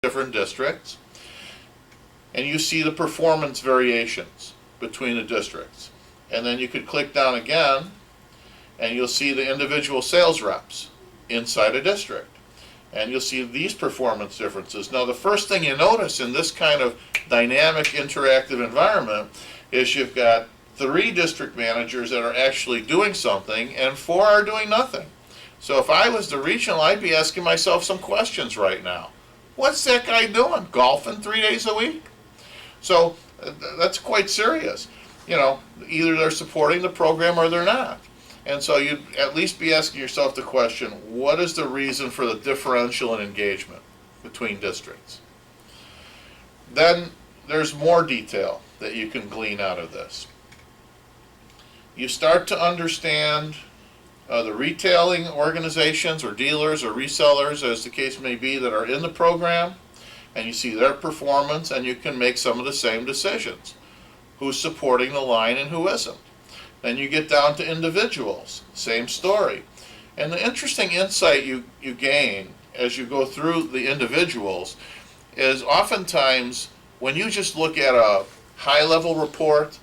different districts, and you see the performance variations between the districts. And then you could click down again, and you'll see the individual sales reps inside a district. And you'll see these performance differences. Now, the first thing you notice in this kind of dynamic, interactive environment is you've got 3 district managers that are actually doing something, and 4 are doing nothing. So if I was the regional, I'd be asking myself some questions right now. What's that guy doing? Golfing 3 days a week? So that's quite serious. You know, either they're supporting the program or they're not. And so you'd at least be asking yourself the question, what is the reason for the differential in engagement between districts? Then there's more detail that you can glean out of this. You start to understand the retailing organizations or dealers or resellers, as the case may be, that are in the program, and you see their performance, and you can make some of the same decisions. Who's supporting the line and who isn't? Then you get down to individuals, same story. And the interesting insight you gain as you go through the individuals is oftentimes when you just look at a high-level report,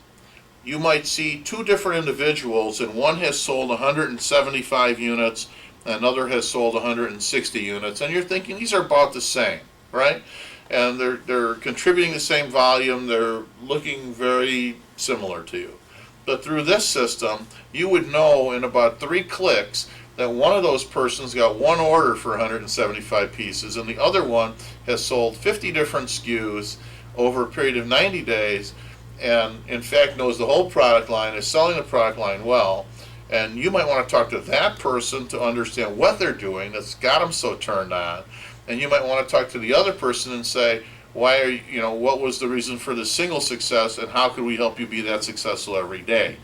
you might see 2 different individuals, and one has sold 175 units, and another has sold 160 units, and you're thinking these are about the same, right? And they're contributing the same volume, they're looking very similar to you. But through this system, you would know in about 3 clicks that one of those persons got 1 order for 175 pieces, and the other one has sold 50 different SKUs over a period of 90 days, and in fact knows the whole product line, is selling the product line well. And you might want to talk to that person to understand what they're doing that's got them so turned on. And you might want to talk to the other person and say, why are you know, what was the reason for the single success, and how could we help you be that successful every day?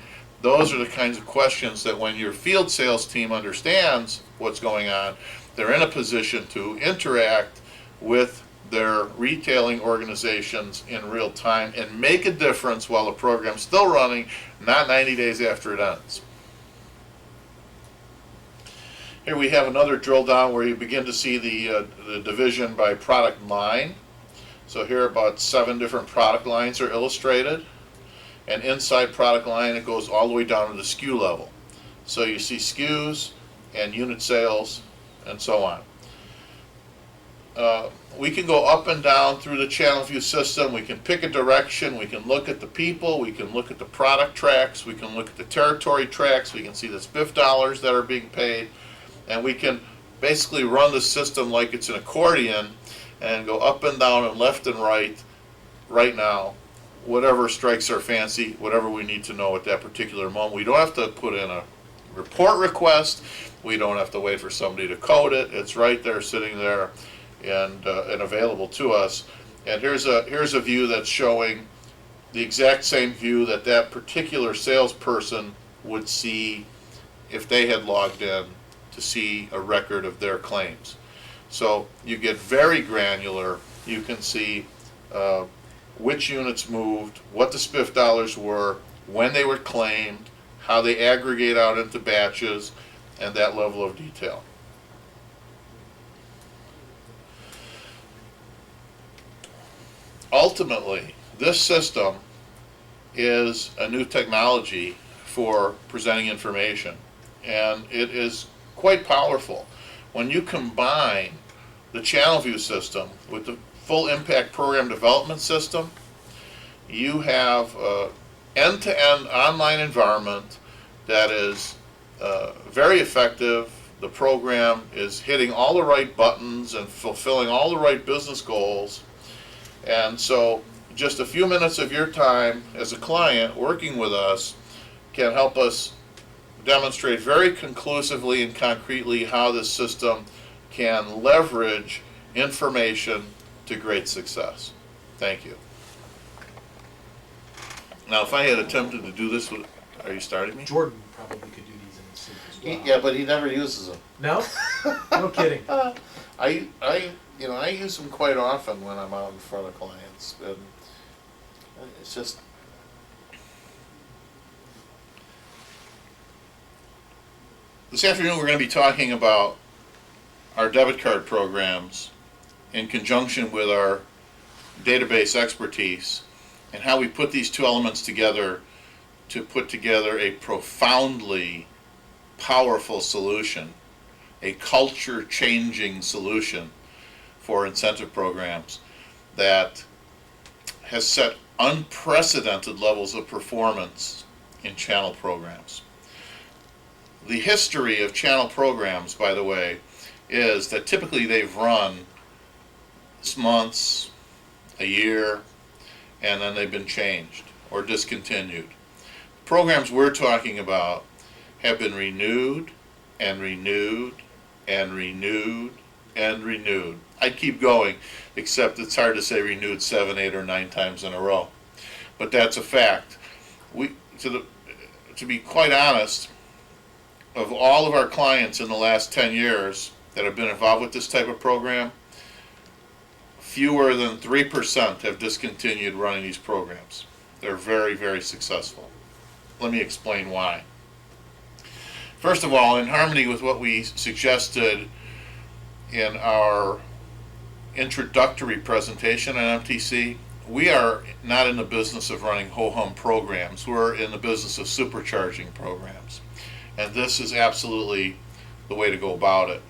Those are the kinds of questions that when your field sales team understands what's going on, they're in a position to interact with their retailing organizations in real time and make a difference while the program's still running, not 90 days after it ends. Here we have another drill down where you begin to see the division by product line. So here about 7 different product lines are illustrated, and inside product line it goes all the way down to the SKU level. So you see SKUs and unit sales and so on. We can go up and down through the channel view system. We can pick a direction. We can look at the people. We can look at the product tracks. We can look at the territory tracks. We can see the spiff dollars that are being paid. And we can basically run the system like it's an accordion and go up and down and left and right now, whatever strikes our fancy, whatever we need to know at that particular moment. We don't have to put in a report request. We don't have to wait for somebody to code it. It's right there, sitting there, and available to us. And here's a view that's showing the exact same view that that particular salesperson would see if they had logged in to see a record of their claims. So you get very granular. You can see which units moved, what the spiff dollars were, when they were claimed, how they aggregate out into batches, and that level of detail. Ultimately, this system is a new technology for presenting information, and it is quite powerful. When you combine the channel view system with the full impact program development system, you have an end-to-end online environment that is very effective. The program is hitting all the right buttons and fulfilling all the right business goals. And so just a few minutes of your time as a client working with us can help us demonstrate very conclusively and concretely how this system can leverage information to great success. Thank you. Now, if I had attempted to do this, are you starting me? Jordan probably could do these in his sleep as well. Yeah, but he never uses them. No? No kidding. I use them quite often when I'm out in front of clients, and it's just. This afternoon we're going to be talking about our debit card programs in conjunction with our database expertise, and how we put these two elements together to put together a profoundly powerful solution, a culture-changing solution for incentive programs that has set unprecedented levels of performance in channel programs. The history of channel programs, by the way, is that typically they've run months, a year, and then they've been changed or discontinued. Programs we're talking about have been renewed and renewed and renewed and renewed. I'd keep going, except it's hard to say renewed 7, 8, or 9 times in a row. But that's a fact. To be quite honest, of all of our clients in the last 10 years that have been involved with this type of program, fewer than 3% have discontinued running these programs. They're very, very successful. Let me explain why. First of all, in harmony with what we suggested in our introductory presentation on MTC, we are not in the business of running ho-hum programs. We're in the business of supercharging programs. And this is absolutely the way to go about it.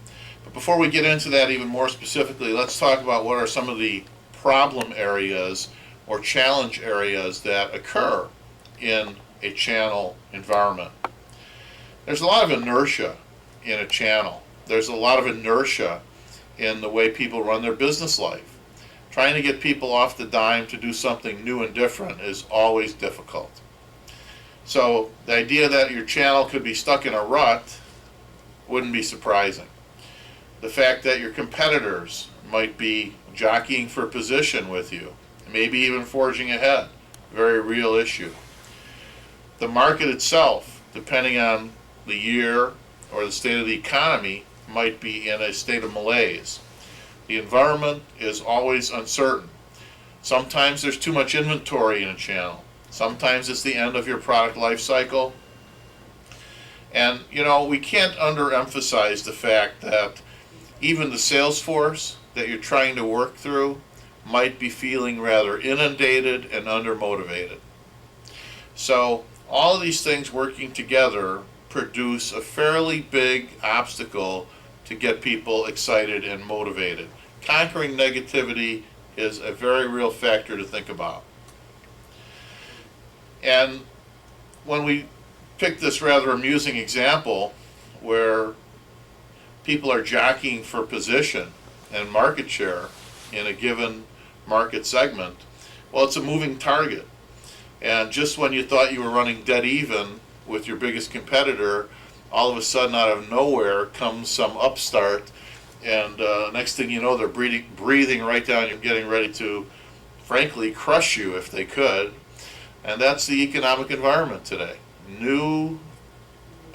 But before we get into that even more specifically, let's talk about what are some of the problem areas or challenge areas that occur in a channel environment. There's a lot of inertia in a channel. There's a lot of inertia in the way people run their business life. Trying to get people off the dime to do something new and different is always difficult. So the idea that your channel could be stuck in a rut wouldn't be surprising. The fact that your competitors might be jockeying for position with you, maybe even forging ahead, very real issue. The market itself, depending on the year or the state of the economy, might be in a state of malaise. The environment is always uncertain. Sometimes there's too much inventory in a channel. Sometimes it's the end of your product life cycle. And we can't underemphasize the fact that even the sales force that you're trying to work through might be feeling rather inundated and undermotivated. So all of these things working together produce a fairly big obstacle to get people excited and motivated. Conquering negativity is a very real factor to think about. And when we pick this rather amusing example where people are jockeying for position and market share in a given market segment, well, it's a moving target. And just when you thought you were running dead even with your biggest competitor, all of a sudden out of nowhere comes some upstart, and next thing you know, they're breathing right down. You're getting ready to, frankly, crush you if they could. And that's the economic environment today. New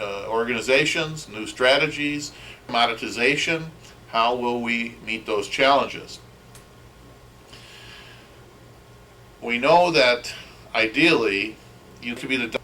organizations, new strategies, commoditization. How will we meet those challenges? We know that ideally you could be the